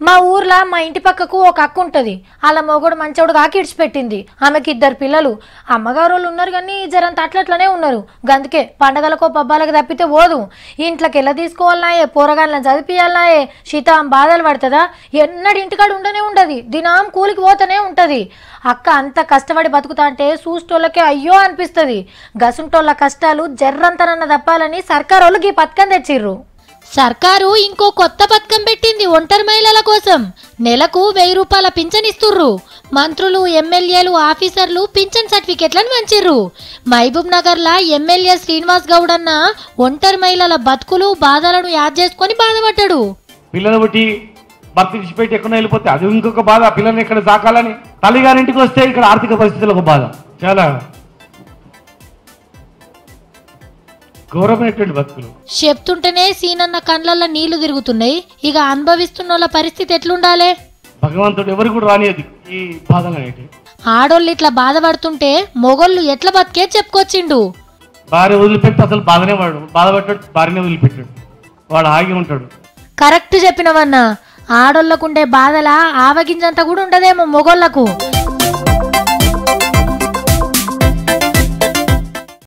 మా ఊర్లో మా ఇంటి పక్కకు ఒక అక్క ఉంటది. అలా మొగడు మంచోడు కాకి ఇడిచిపెట్టింది. ఆమెకి 2 పిల్లలు. అమ్మగారు వాళ్ళు ఉన్నారు కానీ జరంత అట్లట్లనే ఉన్నారు. గందుకే పండగలకో పబ్బాలకు తప్పితే పోదు. ఇంట్లోకి ఎలా తీసుకోవాలనాయే, పోరగాళ్ళని చదివియాలనాయే. శీతం బాధలు పడుతుందా? ఎన్నడు ఇంటికాడ ఉండనే ఉండదు. దినం కూలికి పోతూనే ఉంటది. అక్క అంత కష్టపడి బతుకుతా అంటే చూసేటోళ్ళకే అయ్యో అనిపిస్తుంది. గసుంటోళ్ళ కష్టాలు జర్రంతనన్న తప్పాలని సర్కారు వాళ్ళు ఈ పథకం తెచ్చిర్రు. సర్కారు ఇంకో కొత్త పథకం పెట్టింది ఒంటరి మహిళల కోసం. నెలకు 1000 రూపాయల పింఛన్ ఇస్తుర్రు. మంత్రులు, ఎమ్మెల్యేలు, ఆఫీసర్లు పింఛన్ సర్టిఫికెట్లను పంచిర్రు. మహబూబ్ నగర్లా ఎమ్మెల్యే శ్రీనివాస్ గౌడ్ అన్న ఒంటరి మహిళల బతుకులు బాధలను యాద్ చేసుకొని బాధపడ్డాడు. పిల్లలు బట్టి భర్త విడిచిపెట్టి ఎక్కడ వెళ్ళిపోతే అది ఇంకొక బాధ. పిల్లల్ని ఇక్కడ సాకాలని తల్లిగారింటికి వస్తే ఇక్కడ ఆర్థిక పరిస్థితులు ఒక బాధ. చాలా ఘోరమైనటువంటి బతుకులు చెప్తుంటేనే సీనన్న కండ్లల్లో నీళ్లు తిరుగుతున్నాయి. ఇక అనుభవిస్తున్న పరిస్థితి ఎట్లుండాలే? భగవంతుడు ఎవరు కూడా రానియది ఈ బాధలు అనేవి. ఆడోళ్ళు ఇట్లా బాధపడుతుంటే మొగోళ్ళు ఎట్లా బతికే చెప్పుకొచ్చిండు. భార్య వదిలిపెట్టి అసలు బాధపడ్డాడు. భార్యనే వదిలిపెట్టాడు. వాడు ఆగి ఉంటాడు. కరెక్ట్ చెప్పినవన్నా. ఆడోళ్ళకుండే బాధల ఆవగింజంతా కూడా ఉండదేమో మొగోళ్లకు.